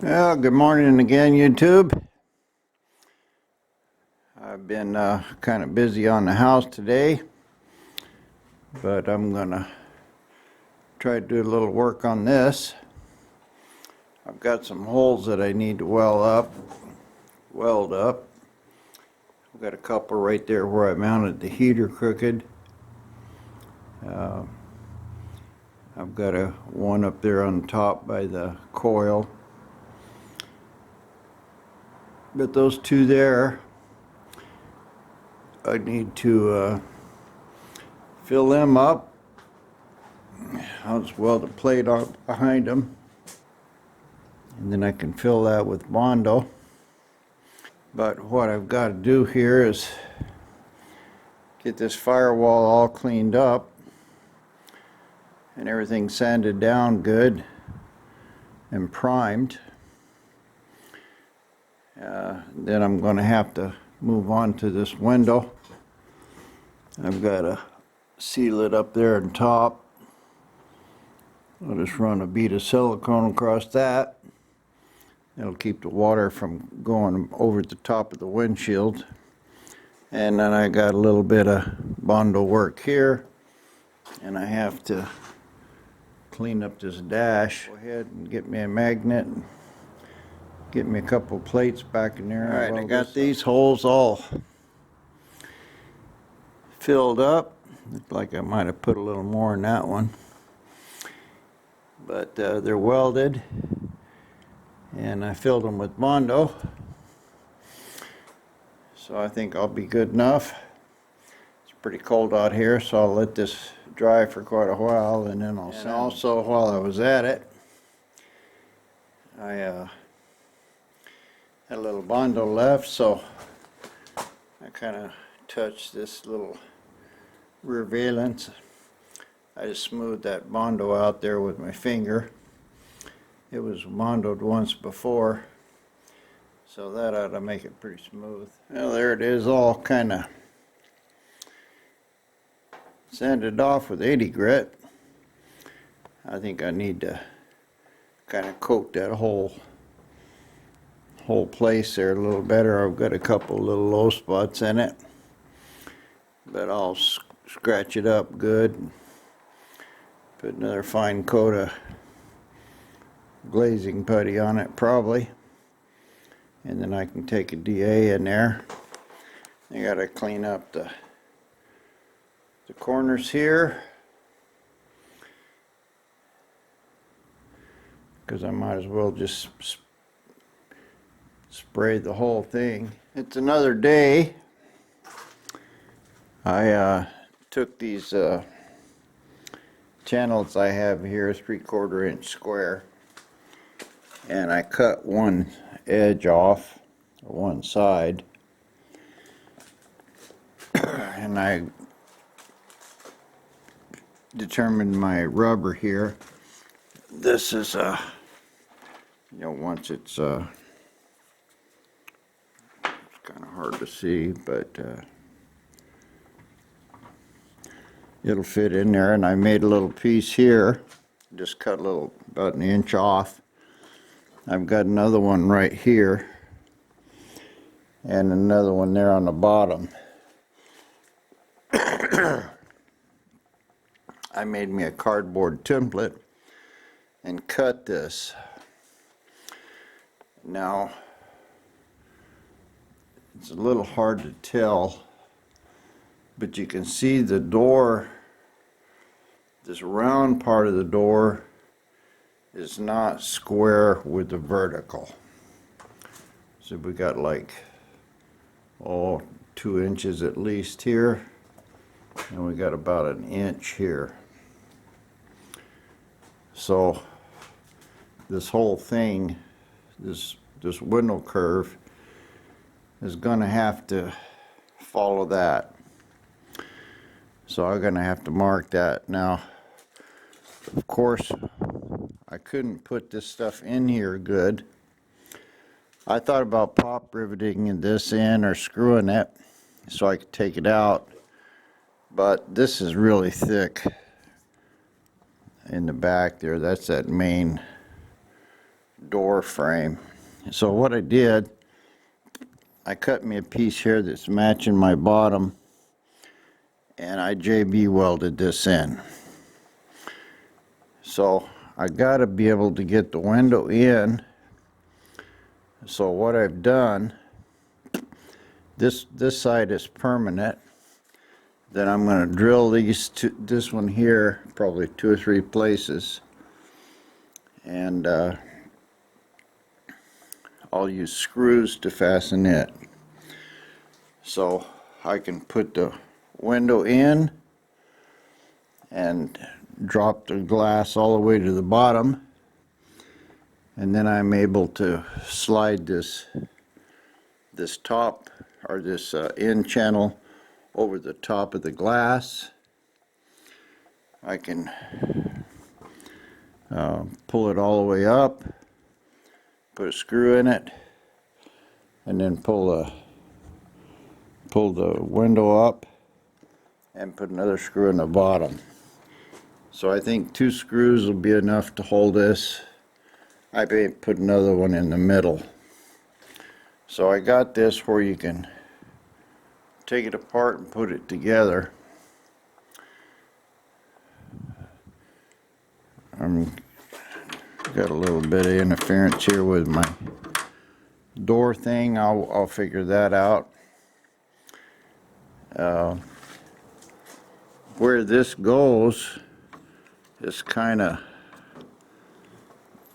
Well, good morning again, YouTube. I've been kind of busy on the house today, but I'm gonna try to do a little work on this. I've got some holes that I need to weld up. I've got a couple right there where I mounted the heater crooked. I've got one up there on top by the coil. But those two there, I need to fill them up. I'll just weld a plate up behind them, and then I can fill that with Bondo. But what I've got to do here is get this firewall all cleaned up and everything sanded down good and primed. Then I'm going to have to move on to this window. I've got to seal it up there on top. I'll just run a bead of silicone across that. It'll keep the water from going over the top of the windshield. And then I got a little bit of Bondo work here, and I have to clean up this dash. Go ahead and get me a magnet and get me a couple plates back in there. All right, I got these holes all filled up. Looks like I might have put a little more in that one, but they're welded, and I filled them with Bondo, so I think I'll be good enough. It's pretty cold out here, so I'll let this dry for quite a while, and then I'll sand. Also, while I was at it, I had a little Bondo left, so I kind of touched this little rear valence. I just smoothed that Bondo out there with my finger. It was Bondoed once before, so that ought to make it pretty smooth. Well, there it is, all kind of sanded off with 80 grit. I think I need to kind of coat that whole place there a little better. I've got a couple little low spots in it, but I'll scratch it up good, put another fine coat of glazing putty on it probably, and then I can take a DA in there. I gotta clean up the corners here, because I might as well just spray the whole thing. It's another day. I took these channels I have here, 3/4 inch square, and I cut one edge off, one side, and I determined my rubber here. This is once it's kind of hard to see, but it'll fit in there, and I made a little piece here, just cut a little, about an inch off. I've got another one right here and another one there on the bottom. I made me a cardboard template and cut this. Now it's a little hard to tell, but you can see the door, this round part of the door is not square with the vertical. So we got like 2 inches at least here, and we got about an inch here. So this whole thing, this window curve is gonna have to follow that. So I'm gonna have to mark that. Now, of course, I couldn't put this stuff in here good. I thought about pop riveting this in or screwing it so I could take it out, but this is really thick in the back there. That's that main door frame. So what I did, I cut me a piece here that's matching my bottom, and I JB welded this in. So I gotta be able to get the window in. So what I've done, this side is permanent. Then I'm going to drill this one here, probably 2 or 3 places, and I'll use screws to fasten it. So I can put the window in and drop the glass all the way to the bottom, and then I'm able to slide this top, or this end channel, over the top of the glass. I can pull it all the way up, put a screw in it, and then pull the window up and put another screw in the bottom. So I think 2 screws will be enough to hold this. I may put another one in the middle. So I got this where you can take it apart and put it together. Got a little bit of interference here with my door thing. I'll figure that out. Where this goes is kind of,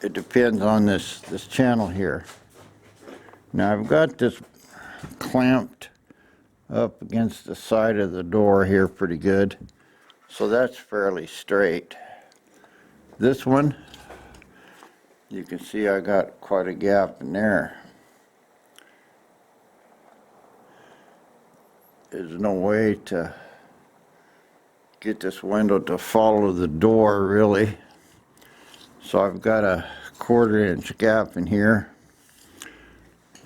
it depends on this channel here. Now I've got this clamped up against the side of the door here pretty good, so that's fairly straight. This one, you can see I got quite a gap in there. There's no way to get this window to follow the door really, so I've got a 1/4 inch gap in here.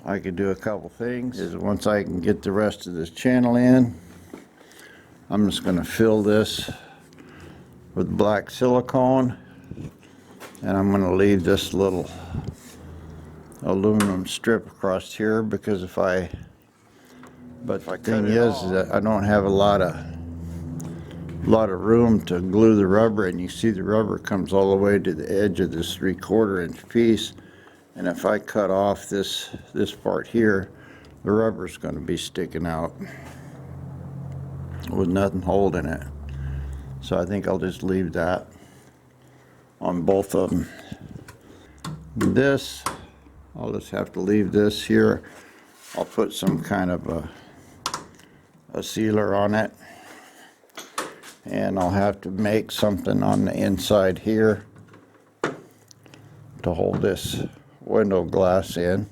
I could do a couple things. Is once I can get the rest of this channel in, I'm just going to fill this with black silicone, and I'm going to leave this little aluminum strip across here, because the thing is that I don't have a lot of room to glue the rubber, and you see the rubber comes all the way to the edge of this 3/4 inch piece. And if I cut off this part here, the rubber's going to be sticking out with nothing holding it. So I think I'll just leave that on both of them. This, I'll just have to leave this here. I'll put some kind of a sealer on it, and I'll have to make something on the inside here to hold this window glass in,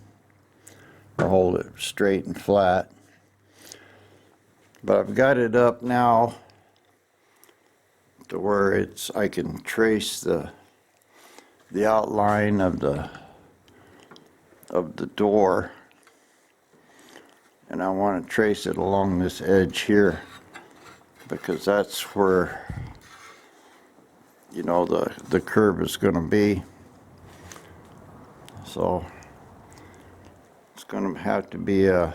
or hold it straight and flat. But I've got it up now to where I can trace the outline of the door, and I want to trace it along this edge here, because that's where, you know, the curve is going to be. So it's going to have to be a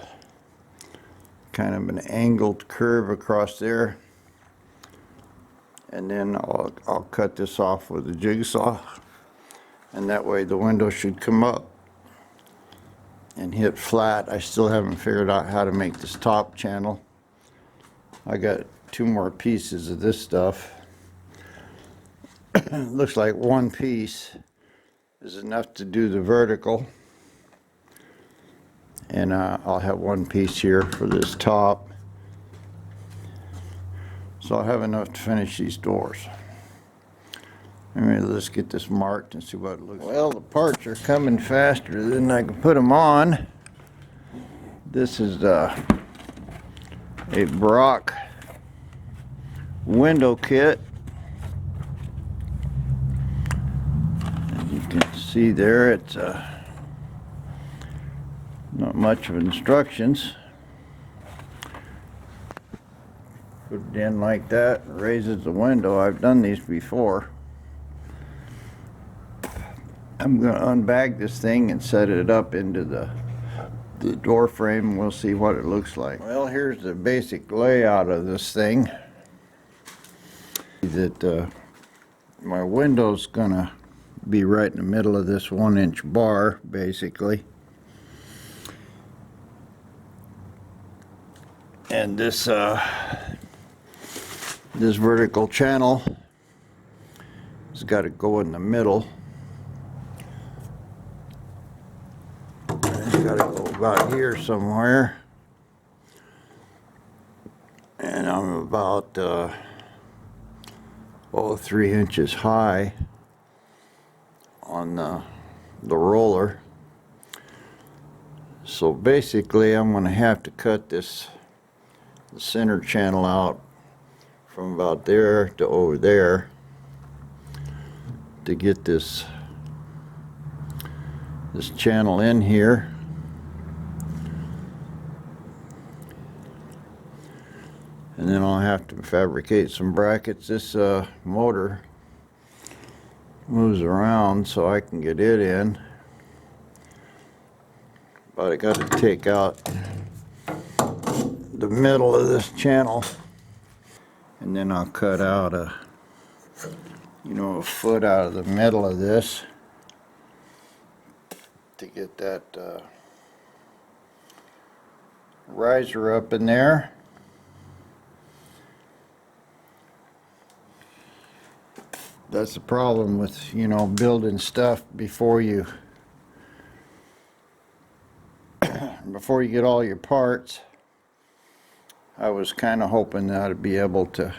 kind of an angled curve across there, and then I'll cut this off with a jigsaw, and that way the window should come up and hit flat. I still haven't figured out how to make this top channel. I got 2 more pieces of this stuff. Looks like 1 piece is enough to do the vertical, and I'll have 1 piece here for this top, so I'll have enough to finish these doors. Anyway, let's get this marked and see what it looks like. Well, the parts are coming faster than I can put them on. This is a Brock window kit. You can see there, it's not much of instructions. Put it in like that, raises the window. I've done these before. I'm going to unbag this thing and set it up into the door frame, and we'll see what it looks like. Well, here's the basic layout of this thing. That my window's going to be right in the middle of this 1-inch bar, basically. And this vertical channel has got to go in the middle. It's got to go about here somewhere. And I'm about 3 inches high on the roller. So basically I'm going to have to cut the center channel out from about there to over there to get this channel in here. And then I'll have to fabricate some brackets. This motor moves around so I can get it in, but I got to take out the middle of this channel, and then I'll cut out a foot out of the middle of this to get that riser up in there. That's the problem with, building stuff before you get all your parts. I was kind of hoping that I'd be able to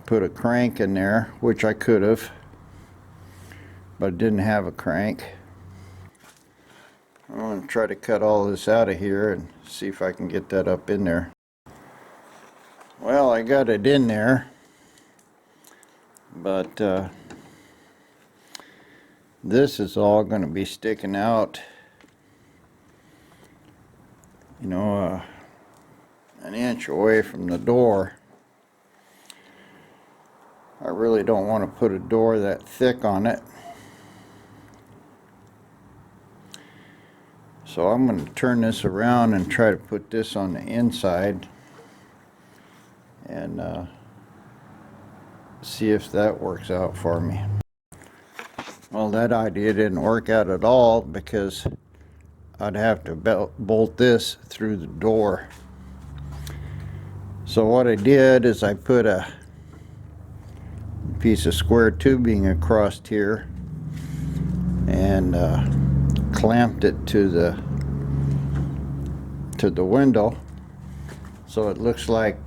put a crank in there, which I could have, but I didn't have a crank. I'm going to try to cut all this out of here and see if I can get that up in there. Well, I got it in there. But this is all going to be sticking out, an inch away from the door. I really don't want to put a door that thick on it. So I'm going to turn this around and try to put this on the inside and see if that works out for me. Well, that idea didn't work out at all because I'd have to bolt this through the door. So what I did is I put a piece of square tubing across here and clamped it to the window, so it looks like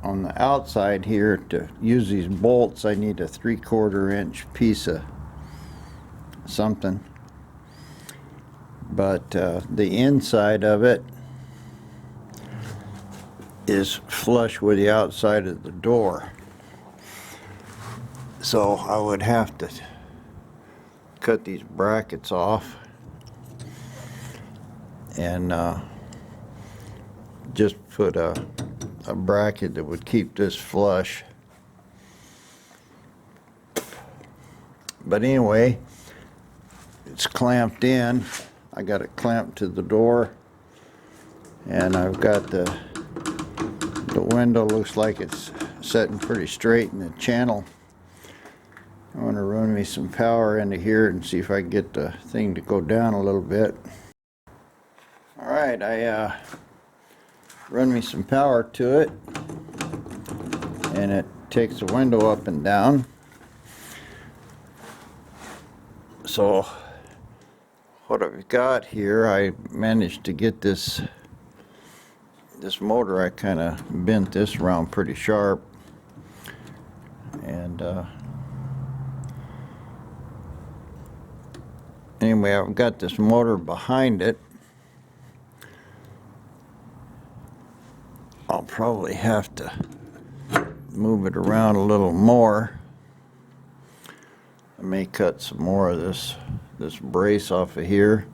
on the outside here. To use these bolts I need a 3/4 inch piece of something, but the inside of it is flush with the outside of the door, so I would have to cut these brackets off and just put a bracket that would keep this flush. But anyway, it's clamped in. I got it clamped to the door, and I've got the window looks like it's setting pretty straight in the channel. I want to run me some power into here and see if I can get the thing to go down a little bit. Alright, I run me some power to it, and it takes the window up and down. So what I've got here, I managed to get this motor. I kind of bent this around pretty sharp, and anyway, I've got this motor behind it. I'll probably have to move it around a little more. I may cut some more of this brace off of here,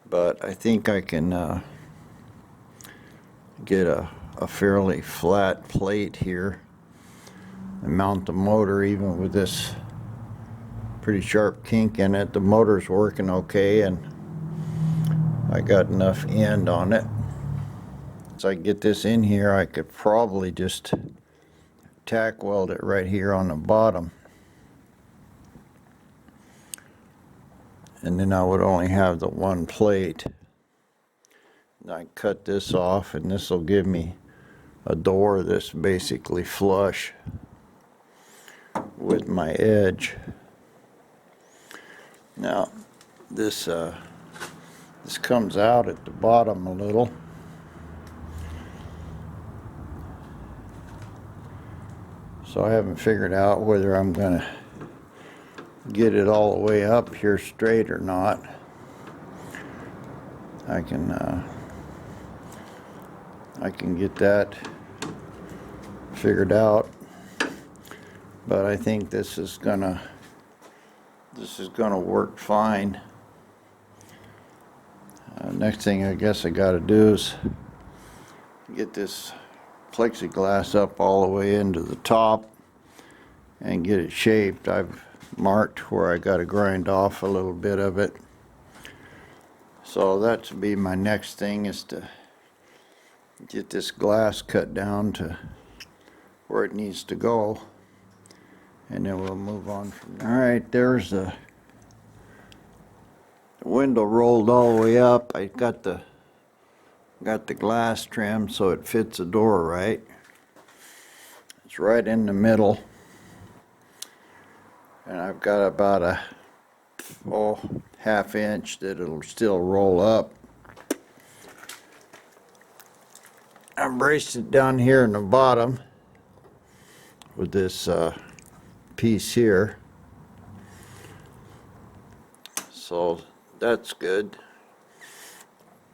but I think I can get a fairly flat plate here and mount the motor even with this pretty sharp kink in it. The motor's working okay, and I got enough end on it. Once I get this in here, I could probably just tack weld it right here on the bottom, and then I would only have the one plate. I cut this off, and this will give me a door that's basically flush with my edge. Now this comes out at the bottom a little. So I haven't figured out whether I'm gonna get it all the way up here straight or not. I can get that figured out, but I think this is gonna work fine. Next thing I guess I got to do is get this plexiglass up all the way into the top and get it shaped. I've marked where I got to grind off a little bit of it. So that should be my next thing, is to get this glass cut down to where it needs to go, and then we'll move on from there. Alright, there's the window rolled all the way up. I got the glass trimmed so it fits the door right. It's right in the middle, and I've got about a half inch that it'll still roll up. I braced it down here in the bottom with this piece here, so that's good.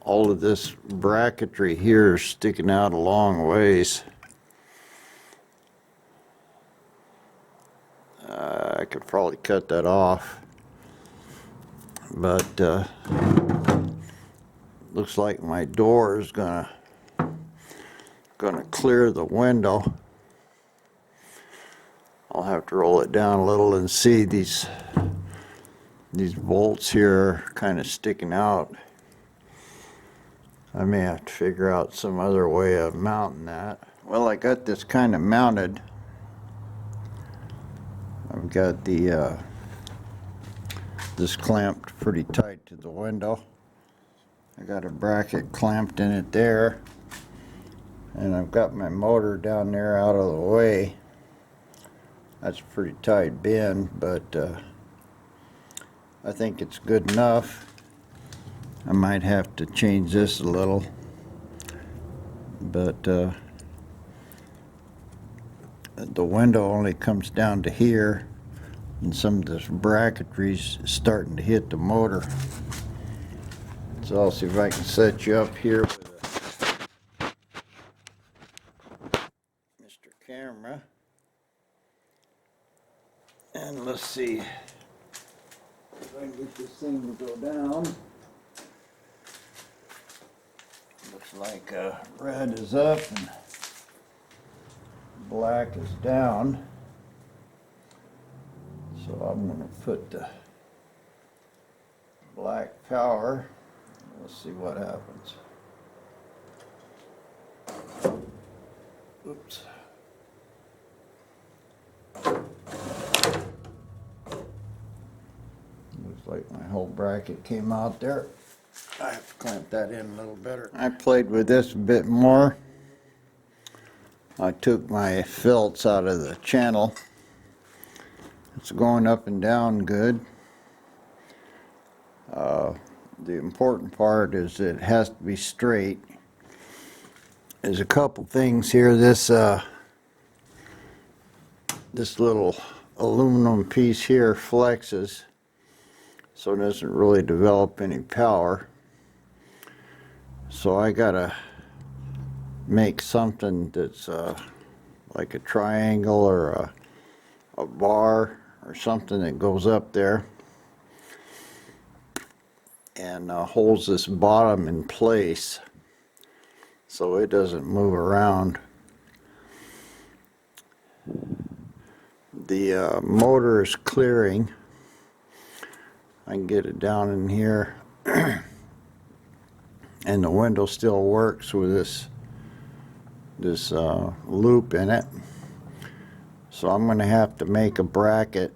All of this bracketry here is sticking out a long ways. I could probably cut that off, but looks like my door is gonna clear the window. I'll have to roll it down a little and see these bolts here kind of sticking out. I may have to figure out some other way of mounting that. Well, I got this kind of mounted. I've got this clamped pretty tight to the window. I got a bracket clamped in it there, and I've got my motor down there out of the way. That's a pretty tight bend, but I think it's good enough. I might have to change this a little, but the window only comes down to here, and some of this bracketry's starting to hit the motor. So I'll see if I can set you up here with Mr. Camera, and let's see if I can get this thing to go down. Looks like red is up and black is down. So I'm going to put the black power. Let's see what happens. Oops. Looks like my whole bracket came out there. I have to clamp that in a little better. I played with this a bit more. I took my felts out of the channel. It's going up and down good. The important part is it has to be straight. There's a couple things here. This little aluminum piece here flexes, so it doesn't really develop any power. So I gotta make something that's like a triangle or a bar or something that goes up there and holds this bottom in place so it doesn't move around. the motor is clearing. I can get it down in here and the window still works with this loop in it. So I'm going to have to make a bracket.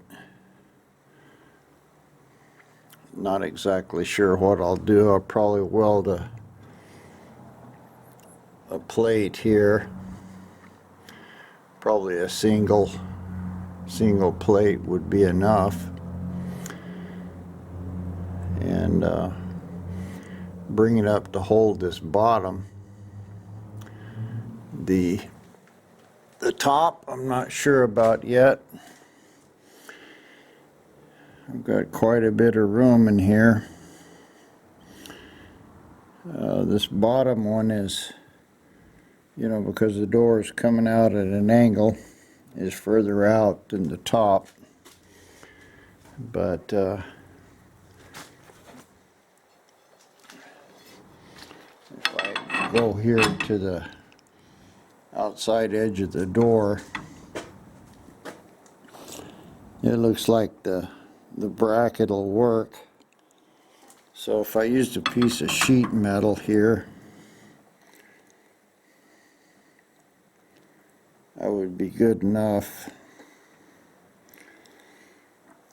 Not exactly sure what I'll do. I'll probably weld a plate here. Probably a single plate would be enough. And bring it up to hold this bottom. The top I'm not sure about yet. I've got quite a bit of room in here. This bottom one is, you know, because the door is coming out at an angle, is further out than the top. But if I go here to the outside edge of the door, it looks like the bracket will work. So if I used a piece of sheet metal here, that would be good enough.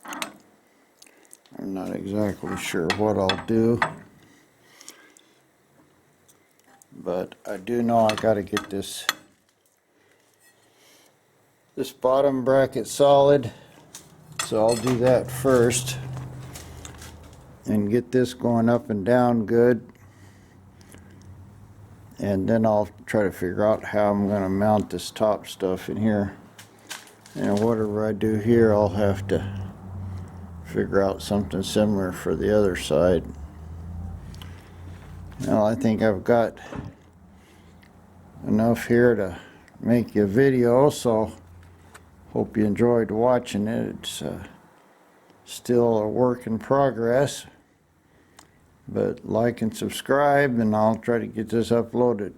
I'm not exactly sure what I'll do, but I do know I got to get this bottom bracket solid, so I'll do that first and get this going up and down good, and then I'll try to figure out how I'm going to mount this top stuff in here. And whatever I do here, I'll have to figure out something similar for the other side. Well, I think I've got enough here to make you a video, so hope you enjoyed watching it. It's still a work in progress, but like and subscribe, and I'll try to get this uploaded.